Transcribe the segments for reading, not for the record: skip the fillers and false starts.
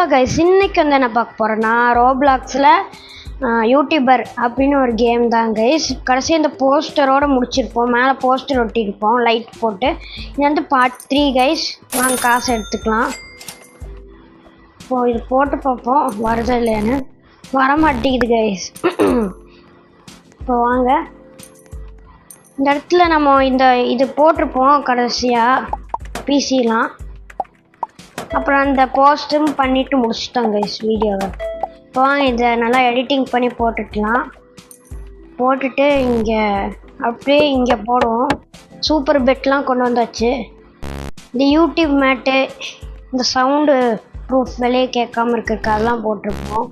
Hello guys, இன்னைக்கு வந்து என்ன பார்க்க போகிறேன்னா ரோப்ளாக்ஸில் யூடியூபர் அப்படின்னு ஒரு கேம் தான் கைஸ். கடைசி இந்த போஸ்டரோடு முடிச்சிருப்போம், மேலே போஸ்டர் ஒட்டியிருப்போம் லைட் போட்டு. இது வந்து பார்ட் 3 கைஸ். வாங்க காசு எடுத்துக்கலாம். இப்போது இது போட்டு பார்ப்போம் வருதா இல்லையான்னு. வர மாட்டேங்குது கைஸ். இப்போ வாங்க இந்த இடத்துல நம்ம இது போட்டிருப்போம் கடைசியாக பிசிலாம். அப்புறம் அந்த போஸ்ட்டும் பண்ணிவிட்டு முடிச்சிட்டோம் கைஸ் வீடியோவை. இப்போ வாங்க இதை நல்லா எடிட்டிங் பண்ணி போட்டுக்கலாம். போட்டுட்டு அப்படியே இங்கே போடுவோம். சூப்பர் பெட்லாம் கொண்டு வந்தாச்சு. இந்த யூடியூப் மேட்டு, இந்த சவுண்டு ப்ரூஃப் வெளியே கேட்காம இருக்கிறதுக்கு அதெல்லாம் போட்டிருப்போம்.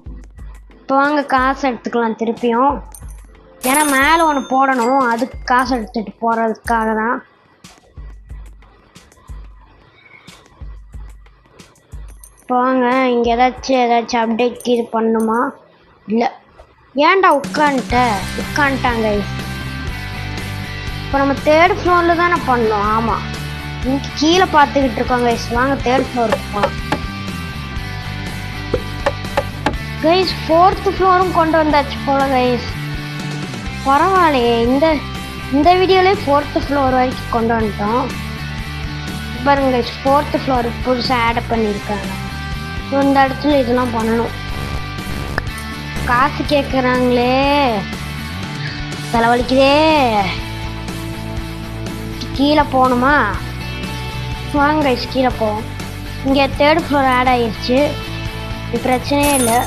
இப்போ வாங்க காசு எடுத்துக்கலாம் திருப்பியும். ஏன்னா மேலே ஒன்று போடணும், அதுக்கு காசு எடுத்துகிட்டு போகிறதுக்காக தான். இப்போ வாங்க இங்கே ஏதாச்சும் அப்டேட் இது பண்ணணுமா? இல்லை, ஏன்டா உட்காந்துட்டாங்க. இப்போ நம்ம 3rd ஃப்ளோரில் தானே பண்ணோம். ஆமாம், இங்கே கீழே பார்த்துக்கிட்டு இருக்கோம் கைஸ். வாங்க 3rd ஃப்ளோருக்கு போகலாம் கைஸ். 4th ஃப்ளோரும் கொண்டு வந்தாச்சு போல கைஸ். பரவாயில்லையே, இந்த வீடியோலேயே 4th ஃப்ளோர் வரைக்கும் கொண்டு வந்துட்டோம். பாருங்க கைஸ், 4th ஃப்ளோர் புதுசாக ஆட் பண்ணியிருக்காங்க. இந்த இடத்துல இதெல்லாம் பண்ணணும். காசு கேட்குறாங்களே, தலைவலிக்குதே. கீழே போகணுமா? வாங்க கைஸ் கீழே போவோம். இங்கே 3rd ஃப்ளோர் ஆட் ஆகிடுச்சு. இது பிரச்சனையே இல்லை,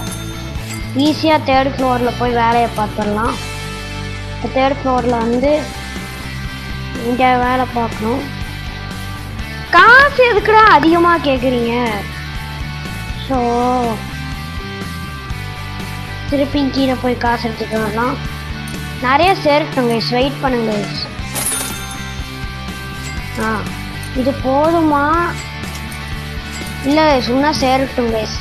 ஈஸியாக 3rd ஃப்ளோரில் போய் வேலையை பார்த்துடலாம். இப்போ 3rd ஃப்ளோரில் வந்து இங்கே வேலை பார்க்கணும். காசு எதுக்குடா அதிகமாக கேட்குறீங்க? ஸோ திருப்பி கீழே போய் காசு எடுத்துட்டு வரலாம். நிறைய சேரட்டும் கைஸ், வெயிட் பண்ணுங்க கைஸ். இது போதுமா? இல்லை சொன்னால் சேரட்டும் கைஸ்.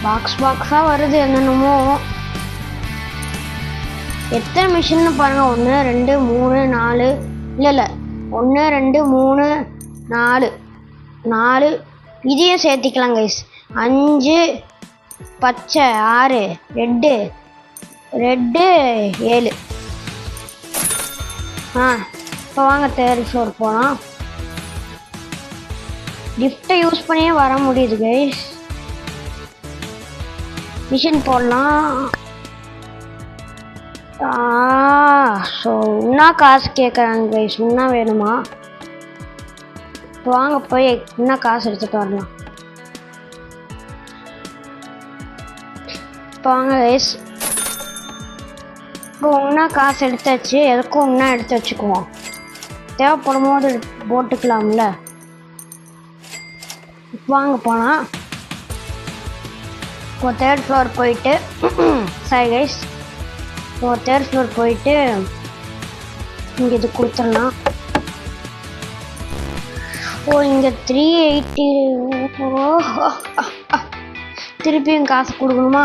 பாக்ஸாக வருது என்னென்னமோ. எத்தனை மிஷின்னு பாருங்கள். 1 2 3 4, இல்லை 1 2 3 4 இதையும் சேர்த்திக்கலாம் கைஸ். 5 பச்சை, 6 ரெட்டு 7. இப்போ வாங்க 3rd ஃப்ளோர் போகலாம். லிஃப்ட்டை யூஸ் பண்ணியே வர முடியுது கைஸ். மிஷின் போடலாம். ஸோ இன்னும் காசு கேட்குறாங்க கைஸ். இன்னும் வேணுமா? வாங்க போய் இன்னும் காசு எடுத்துகிட்டு வரலாம். இப்போ வாங்க கைஸ், இப்போ இன்னும் காசு எடுத்தாச்சு. எதுக்கும் இன்னும் எடுத்து வச்சுக்குவோம், தேவைப்படும் போது போட்டுக்கலாம்ல. வாங்க போனால் இப்போ 3rd ஃப்ளோர் போயிட்டு சாரி கைஸ், இப்போ 3rd ஃப்ளோர் போயிட்டு இங்கே இது கொடுத்துடலாம். இங்கே 380. திருப்பியும் காசு கொடுக்கணுமா?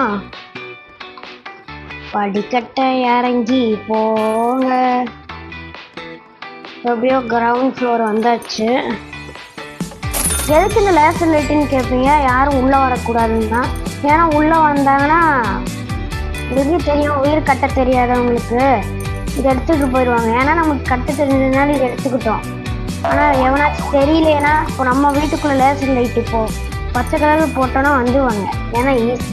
படிக்கட்டை இறங்கி போங்க. எப்படியோ கிரவுண்ட் ஃப்ளோர் வந்தாச்சு. எதுக்கு இந்த லேசர் லைட்டுன்னு கேட்பீங்க? யாரும் உள்ளே வரக்கூடாதுன்னு தான். ஏன்னா உள்ளே வந்தாங்கன்னா உங்களுக்கு தெரியும், உயிர் கட்ட தெரியாதவங்களுக்கு இதை எடுத்துகிட்டு போயிடுவாங்க. ஏன்னா நமக்கு கட்ட தெரிஞ்சதுனால இதை எடுத்துக்கிட்டோம். ஆனால் எவனாச்சும் தெரியலேன்னா, இப்போ நம்ம வீட்டுக்குள்ளே லேசர் லைட் இப்போது பச்சை கலர் போட்டோன்னா வந்துடுவாங்க. ஏன்னா ஈஸி.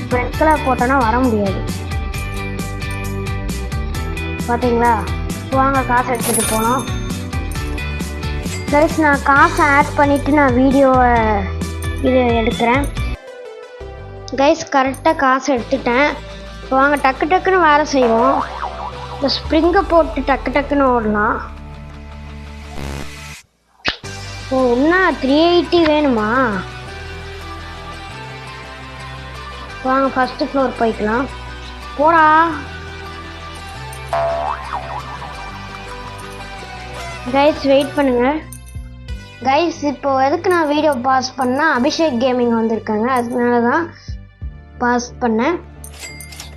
இப்போ ரெட் கலர் போட்டோன்னா வர முடியாது. பார்த்தீங்களா? வாங்க காசு எடுத்துகிட்டு போனோம் கைஸ். நான் காசை ஆட் பண்ணிவிட்டு நான் வீடியோவை இது எடுக்கிறேன் கைஸ். கரெக்டாக காசு எடுத்துட்டேன். இப்போ வாங்க டக்குன்னு வேலை செய்வோம். இந்த ஸ்ப்ரிங்கை போட்டு டக்குன்னு ஓடலாம். என்ன 380 வேணுமா? வாங்க 1st ஃப்ளோர் போய்க்கலாம். போடா கைஸ், வெயிட் பண்ணுங்க கைஸ். இப்போ எதுக்கு நான் வீடியோ பாஸ் பண்ணால் அபிஷேக் கேமிங் வந்திருக்காங்க, அதனால தான் பாஸ் பண்ணேன்.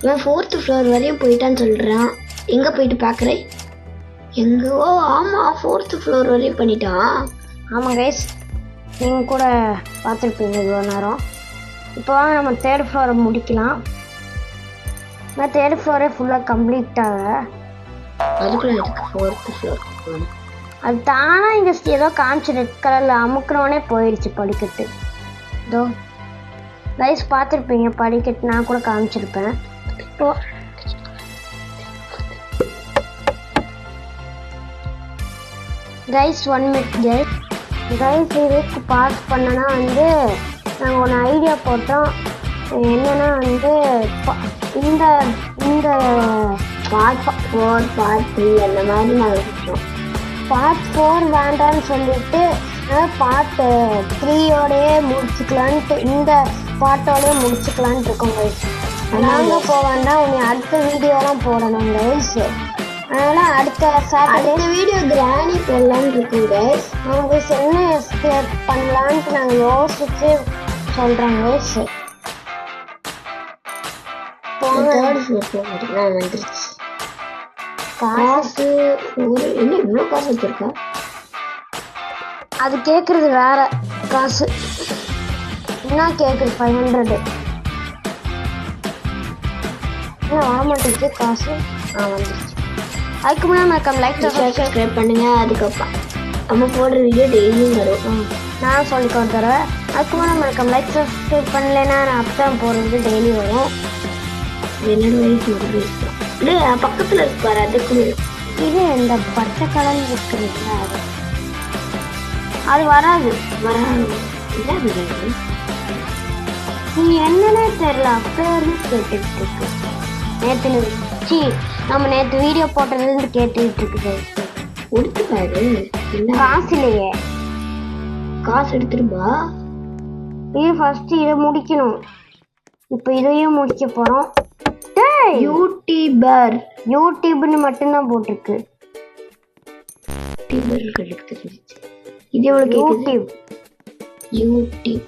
இவன் 4th ஃப்ளோர் வரையும் போயிட்டான்னு சொல்கிறான். எங்கே போயிட்டு பார்க்குறேன்? எங்கோ ஆமாம் 4th ஃப்ளோர் வரையும் பண்ணிட்டான். ஆமாம் கைஸ், நீங்கள் கூட பார்த்துருப்பீங்க இவ்வளோ நேரம். இப்போ வாங்க நம்ம தேர்ட் ஃப்ளோரை முடிக்கலாம். நான் தேர்ட் ஃப்ளோரே ஃபுல்லாக கம்ப்ளீட் ஆகல. அதுக்குள்ள எதுக்கு ஃபோர்த் ஃப்ளோர்? அது தானாக இங்கே ஏதோ காமிச்சு ரெட் கலரில் அமுக்குனோடனே போயிடுச்சு படிக்கட்டு. இதோ கைஸ் பார்த்துருப்பீங்க படிக்கட்டு, நான் கூட காமிச்சிருப்பேன். இப்போ கைஸ் 1 minute கைஸ் இதுக்கு பாஸ் பண்ணனா வந்து நாங்கள் ஒன்று ஐடியா போட்டோம். என்னென்னா வந்து இந்த இந்த பார்ட் 4 பார்ட் 3 அந்த மாதிரி நாங்கள் வச்சோம். பார்ட் 4 வேண்டான்னு சொல்லிட்டு பார்ட் 3யோடையே முடிச்சுக்கலான்ட்டு இந்த பார்ட்டோடய முடிச்சுக்கலான்ட்டு இருக்கோம் கைஸ். நாங்கள் போவேன்னா உன்னை அடுத்த வீடியோலாம் போடணும் கைஸ். அதனால் அடுத்த சாட்டர்டே வீடியோ கிராணி போடலான்னு இருக்கோம் கைஸ். அவங்க என்ன பண்ணலான்ட்டு நாங்கள் யோசிச்சு சொல்கிறோம் கைஸ். வந்துருச்சு காசு. ஒரு என்ன இவ்வளோ காசு வச்சிருக்கா? அது கேட்குறது வேற காசு. என்ன கேட்குது 500 என்ன வரமாட்டேங்குது காசு. வந்துருச்சு. அதுக்கு முன்னாடி மறக்காம லைக் சப்ஸ்கிரைப் பண்ணுங்க. அதுக்கப்புறம் நம்ம போடுற வீடியோ டெய்லியும் வரும். நான் சொல்லிக்கோ தரேன். அதுக்கு முன்னாடி மறக்காம லைக் சப்ஸ்கிரைப் பண்ணலைன்னா நான் அப்போ தான் போடுறது டெய்லி வரும். என்னோட வயசு இல்லை பக்கத்தில் இருப்பார். அதுக்கு இது இந்த பச்சை கலர் இருக்குதுங்களா அது வராது. என்ன வராது? நீ என்னன்னே தெரியல அப்பேருந்து கேட்டுட்டு இருக்கு. நேற்று நம்ம நேற்று வீடியோ போட்டதுலேருந்து கேட்டுக்கிட்டு இருக்குது. கொடுத்துப்பாரு. காசு இல்லையே. காசு எடுத்துருப்பா. இது ஃபர்ஸ்ட் இதை முடிக்கணும். இப்போ இதையும் முடிக்க போகிறோம். யூடியூப்னு மட்டும்தான் போட்டிருக்கு. இது எவ்வளவு? யூடியூப்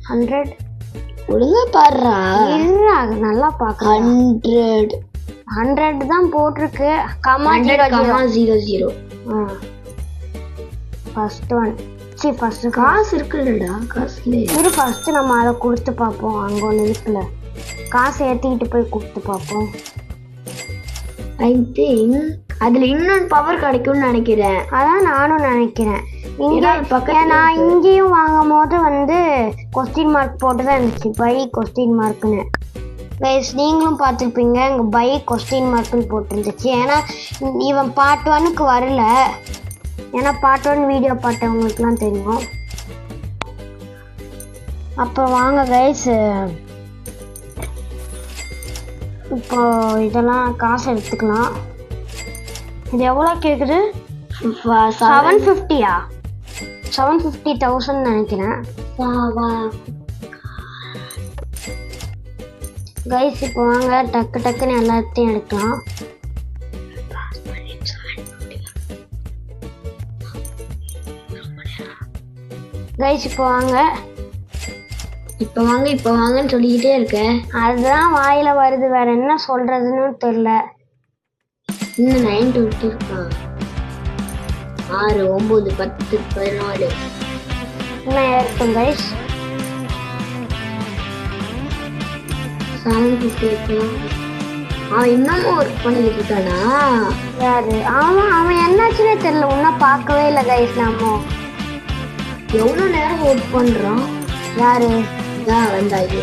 100 ஒழுங்கா பாடுறா. இல்ல நல்லா பார்க்க 100 தான் போட்டிருக்கு. கமா 00. First one. ஃபர்ஸ்ட் காசு இருக்குல்லடா. காசு இல்லை. இது ஃபர்ஸ்ட் நம்ம அதை கொடுத்து பார்ப்போம். அங்கே ஒன்று இருக்குல்ல காசு ஏற்றிக்கிட்டு போய் கொடுத்து பார்ப்போம். ஐ திங்க் அதில் இன்னொன்று பவர் கிடைக்கும்னு நினைக்கிறேன். அதான் நானும் நினைக்கிறேன். இங்கே நான் இங்கேயும் வாங்கும் போது வந்து கொஸ்டின் மார்க் போட்டு தான் இருந்துச்சு. By question மார்க்குன்னு. கைஸ் நீங்களும் பார்த்துருப்பீங்க இங்கே பை கொஸ்டின் மார்க்குன்னு போட்டுருந்துச்சு. ஏன்னா இவன் பார்ட் 1க்கு வரல. ஏன்னா பார்ட் 1 வீடியோ பார்த்தவங்களுக்குலாம் தெரியும். அப்போ வாங்க கைஸ் இப்போ இதெல்லாம் காசு எடுத்துக்கலாம். இது எவ்வளோ கேட்குது? 750 750,000 நினைக்கிறேன் கைஸ். இப்போ வாங்க டக்குன்னு எல்லாத்தையும் எடுக்கலாம். கைஸ் இப்போ வாங்கன்னு சொல்லிக்கிட்டே இருக்கேன். அதுதான் வாயில வருது, வேற என்ன சொல்றதுன்னு தெரியல. இன்னும் 9 இருக்கான். 6 9 10 14 என்ன இருக்கும் கைஸ்? 750. அவன் இன்னமும் ஒர்க் பண்ணிட்டு இருக்கானா? யாரு அவன் என்னாச்சுன்னே தெரியல. இன்னும் பார்க்கவே இல்லை கைஸ். நாம எவ்வளோ நேரம் ஒர்க் பண்றான்? யாரு வந்தாரு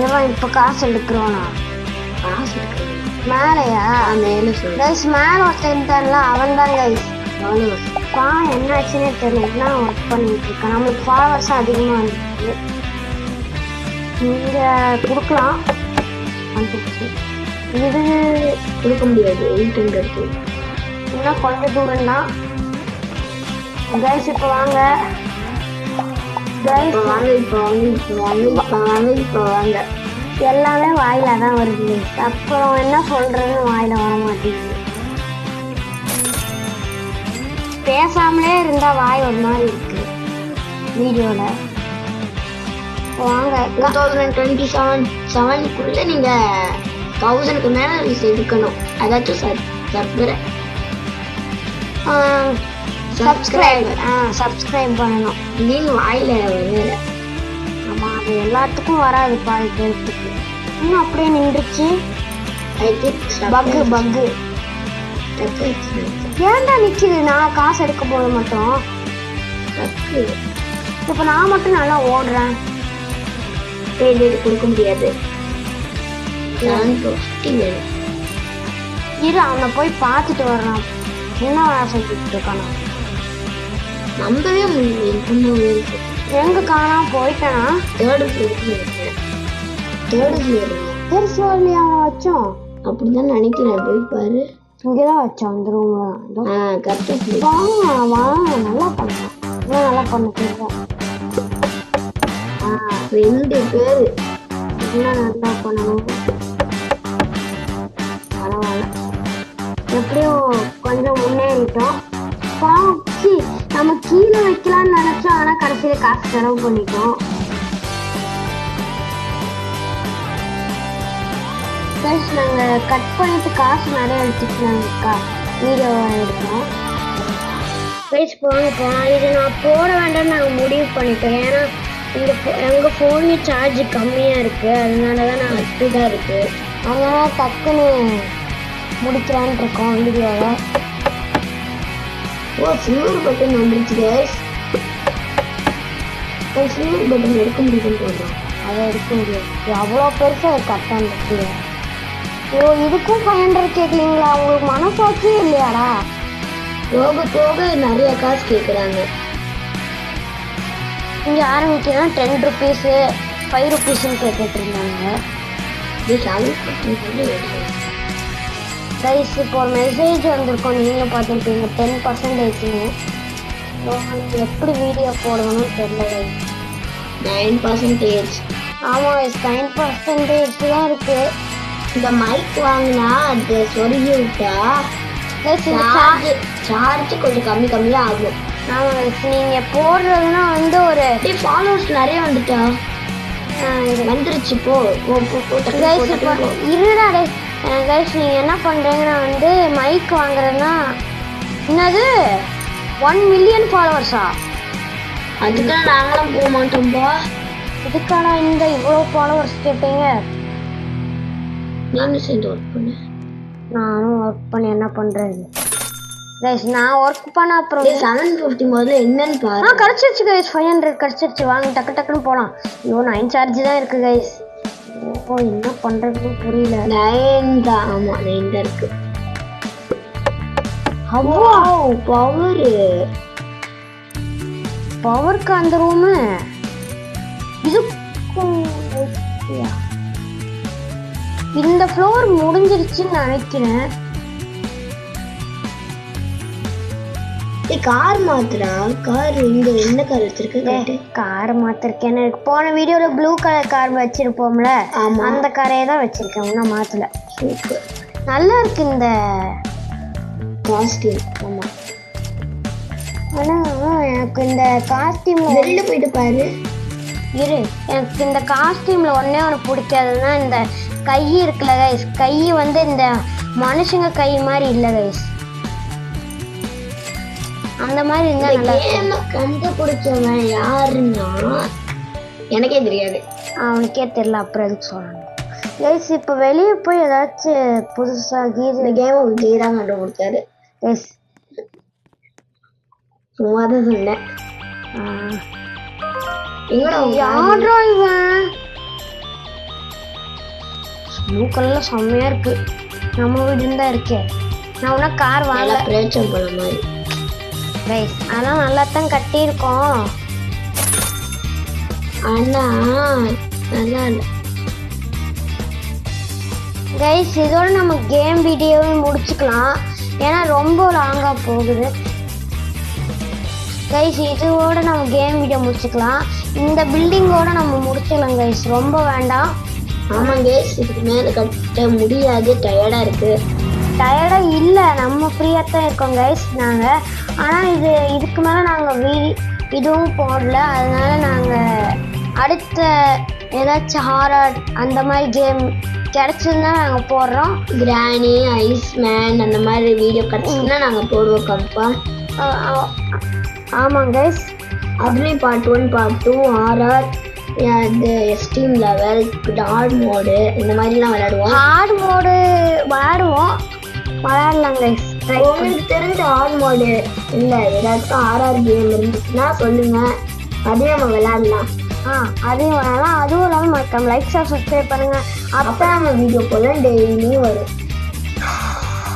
இவன் இப்போ காசு எடுக்கிறோனா? காசு எடுக்கிறோம் மேலையா? மேலே கைஸ் மேலே ஒருத்தன்ல அவன் தான் கைஸ். என்னாச்சுன்னே தெரியல. என்ன ஒர்க் பண்ணிட்டு இருக்கான். நம்மளுக்கு ஃபாலோவர்ஸ் அதிகமாக வந்துருக்கு. இங்கே கொடுக்கலாம். வந்துருச்சு. இது கொடுக்க முடியாது. 800 இன்னும் கொஞ்சம் தூரம் தான் கைஸ். இப்போ வாங்க எல்லாமே வாயில தான் வருது. அப்புறம் என்ன சொல்றதுன்னு வாயில வர மாட்டேங்குது. பேசாமலே இருந்தா வாய் ஒரு மாதிரி இருக்கு வீடியோல. வாங்க 2027 நீங்க 1000க்கு மேல இருக்கணும். அதாச்சும் சப்ஸ்கிரைப் பண்ணணும். நீங்க வாயில வருது. ஆமாம், அது எல்லாத்துக்கும் வராது பாதி பேர்த்துக்கு. இன்னும் அப்படியே நின்றுச்சு. ஐ திங்க் பக்கு ஏன்டா நிற்கிது? நான் காசு எடுக்க போது மட்டும். இப்போ நான் மட்டும் நல்லா ஓடுறேன். இது கொடுக்க முடியாது. இரு, அவனை போய் பார்த்துட்டு வர்றான். என்ன வேலை செஞ்சுட்டு இருக்கானா? நம்பவே முடியல. எங்க காணாம போயிட்டானா? தேர்டு ஃப்ளோர்லயா அவன் வச்சோம்? அப்படிதான் நினைக்கிறேன். போய் பாரு. இங்கதான் வச்சான் அந்த ரூம்ல. கரெக்டா நல்லா பண்ணான். நல்லா பண்ணிருக்கோம். 2 பேரு என்ன நல்லா பண்ணணும். பரவாயில்ல, எப்படியோ கொஞ்சம் முன்னேறிட்டோம். பாச்சி நம்ம கீழே வைக்கலாம்னு நினைச்சோம், ஆனா கடைசியில காசு செலவு பண்ணிட்டோம். நாங்க கட் பண்ணிட்டு காசு நிறைய எடுத்துக்கலாம்க்கா வீடியோ எடுத்தோம். போனால் இது நான் போட வேண்டாம்னு நாங்கள் முடிவு பண்ணிட்டோம். ஏன்னா எங்கள் ஃபோனு சார்ஜ் கம்மியாக இருக்குது, அதனால தான் நான் அப்படிதான் இருக்குது. அதனால டக்குன்னு முடிக்கலான்னு இருக்கோம் வீடியோவை. சில்வர் பட்டன் வந்துருச்சு கைஸ். சில்வர் பட்டன் எடுக்க முடியுதுன்னு சொல்கிறோம். அதை எடுக்க முடியாது, அவ்வளோ பெருசாக கட்டான் இருக்குது. ஐயோ, இதுக்கும் 500 கேட்கலீங்களா? உங்களுக்கு மனசாட்சியே இல்லையாடா? போக போக நிறைய காசு கேட்குறாங்க. இங்கே ஆரம்பிக்கலாம் 10 ருபீஸு 5 ருபீஸ்ன்னு கேட்டுட்டு இருந்தாங்க. கைஸ் இப்போ ஒரு மெசேஜ் வந்திருக்கோம், நீங்கள் பார்த்துருப்பீங்க 10%ன்னு. எப்படி வீடியோ போடணும்னு தெரியல. 9%. ஆமாம் கைஸ், 9% தான் இருக்குது. இந்த மைக் வாங்கினா அது சொருகி விட்டா சார்ஜ் கொஞ்சம் கம்மியாக ஆகும். ஆமாம் கைஸ், நீங்கள் போடுறதுன்னா வந்து ஒரு ஃபாலோவர்ஸ் நிறைய வந்துட்டா வந்துருச்சு. கைஸ் இப்போ இருடா கைஸ், நீங்கள் என்ன பண்ணுறீங்கன்னா வந்து மைக் வாங்குறதுன்னா என்னது 1 மில்லியன் ஃபாலோவர்ஸா? அதுக்கெல்லாம் நாங்களும் போக மாட்டோம்பா. இதுக்கான இந்த இவ்வளோ ஃபாலோவர்ஸ் கேட்டீங்க? நீங்களும் சேர்ந்து ஒர்க் பண்ண. நானும் ஒர்க் பண்ணி என்ன பண்ணுறது கைஸ்? நான் ஒர்க் பண்ண அப்புறம் 750 முதல்ல என்னன்னு பாரு. கிடச்சிருச்சு கைஸ், 500 கிடச்சிருச்சு. வாங்க டக்கு டக்குன்னு போகலாம். ஐயோ 9 சார்ஜ் தான் இருக்குது கைஸ். ஓ, என்ன பண்ணுறதுன்னு புரியல. 9 தான். ஆமாம் 9 தான் இருக்கு. பவருக்கு அந்த ரூமு இந்த ஃப்ளோர் முடிஞ்சிருச்சுன்னு நினைக்கிறேன். கார் மாத்துறா. கார் இங்க என்ன கார் வச்சிருக்க? கார் மாத்திருக்கேன். போன வீடியோல ப்ளூ கலர் கார் வச்சிருப்போம்ல, அந்த காரே தான் வச்சிருக்கேன், இன்னும் மாத்தல. சூப்பர், நல்லா இருக்கு இந்த காஸ்டியூம். ஆமா, ஆனா எனக்கு இந்த காஸ்டியூம் வெளியில போயிட்டு பாரு. இரு, எனக்கு இந்த காஸ்டியூம்ல ஒன்னே ஒன்று பிடிக்காதுன்னா இந்த கை இருக்குல்ல கைஸ், கை வந்து இந்த மனுஷங்க கை மாதிரி இல்லை கைஸ், அந்த மாதிரி இருந்தா நல்லா. கண்டுபிடிச்சவன் யாருன்னா எனக்கே தெரியாது. அவனுக்கே தெரியல, அப்புறம் எதுக்கு சொல்லணும் கைஸ்? இப்போ வெளியே போய் ஏதாச்சும் புதுசாக இந்த கேம் விஜய் தான் கண்டுபிடிச்சாரு கைஸ். சும்மா தான் சொன்னேன். யாரா இவன்? ப்ளூ கலர்ல செம்மையா இருக்கு. நம்ம வீடு தான் இருக்கே. நான் உன கார் வாங்கல, பிரேச்சம் போன மாதிரி கைஸ். அதெல்லாம் நல்லா தான் கட்டியிருக்கோம், ஆனா நல்லா இல்லை கைஸ். இதோட நம்ம கேம் வீடியோவை முடிச்சுக்கலாம், ஏன்னா ரொம்ப லாங்கா போகுது கைஸ். இதோட நம்ம கேம் வீடியோ முடிச்சுக்கலாம். இந்த பில்டிங்கோட நம்ம முடிச்சுக்கலாம் கைஸ், ரொம்ப வேண்டாம். ஆமாம் கைஸ், இதுக்கு மேலே கட்ட முடியாது, டயர்டாக இருக்குது. டயர்டாக இல்லை, நம்ம ஃப்ரீயாக தான் இருக்கோம் கைஸ் நாங்கள். ஆனால் இதுக்கு மேலே நாங்கள் இதுவும் போடல, அதனால நாங்கள் அடுத்த ஏதாச்சும் ஹாரர் அந்த மாதிரி கேம் கிடச்சிருந்தா நாங்கள் போடுறோம். கிராணி, ஐஸ்மேன் அந்த மாதிரி வீடியோ கிடச்சிருந்தா நாங்கள் போடுவோம் கம்பா. ஆமாம் கைஸ். அதுலேயும் பார்ட் 1 பார்ட் 2 ஆர்ஆர் இது எக்ஸ்ட்ரீம் லெவல் ஹார்ட் மோடு இந்த மாதிரிலாம் விளையாடுவோம். ஹார்ட் மோடு விளையாடலாம் கைஸ். உங்களுக்கு தெரிஞ்ச ஹார்ட் மோடு இல்லை ஏதாச்சும் ஆர்ஆர் கேம் இருந்துச்சுன்னா சொல்லுங்கள், அதையும் நம்ம விளையாடலாம். அதையும் விளையாடலாம். அதுவும் இல்லாமல் மறக்காம லைக் சப்ஸ்கிரைப் பண்ணுங்கள். அப்போ நம்ம வீடியோ போல டெய்லியும் வரும்.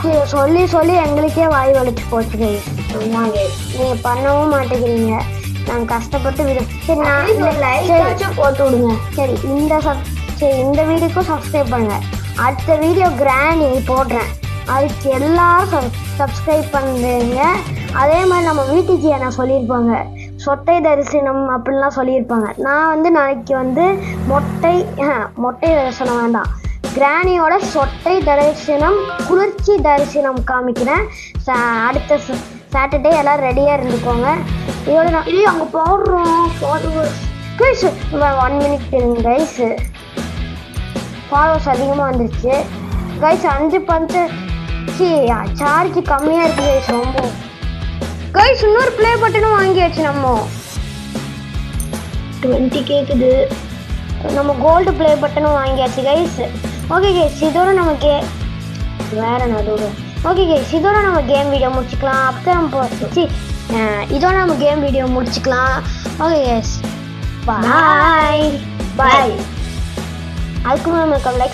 இதை சொல்லி சொல்லி எங்களுக்கே வாய் வலிச்சு போச்சு கைஸ். ஆமாங்க, நீங்கள் பண்ணவும் மாட்டேங்கிறீங்க. நாங்கள் கஷ்டப்பட்டு சரி லைக்காச்சும் போட்டு விடுங்க. சரி இந்த வீடியோக்கும் சப்ஸ்கிரைப் பண்ணுங்கள். அடுத்த வீடியோ கிராணி போடுறேன், அதுக்கு எல்லாரும் சப்ஸ்கிரைப் பண்ணுறீங்க. அதே மாதிரி நம்ம வீட்டுக்கு என்ன சொல்லியிருப்பாங்க, சொட்டை தரிசனம் அப்படின்லாம் சொல்லியிருப்பாங்க. நான் நாளைக்கு மொட்டை தரிசனம் வேண்டாம், கிராணியோட சொட்டை தரிசனம் குளிர்ச்சி தரிசனம் காமிக்கிறேன். அடுத்த சாட்டர்டே எல்லோரும் ரெடியாக இருந்துக்கோங்க. இதோட இது அங்கே போடுறோம் கைஸ். 1 மினிட் இருங்க கைஸ். ஃபாலோவர்ஸ் அதிகமாக வந்துருச்சு கைஸ். 5 பஞ்சு சார்ஜ் கம்மியாக இருக்குது கைஸ். ரொம்ப கைஸ் இன்னொரு ப்ளே பட்டனும் வாங்கியாச்சு. நம்ம 20 கேட்குது. நம்ம கோல்டு ப்ளே பட்டனும் வாங்கியாச்சு கைஸ். ஓகே கைஸ், இதோட நம்ம ஓகே கைஸ், இதோட நம்ம கேம் வீடியோ முடிச்சுக்கலாம். இதோட நம்ம கேம் வீடியோ முடிச்சுக்கலாம். ஓகே கைஸ், பாய். பாய். அதுக்கு நம்ம லைக்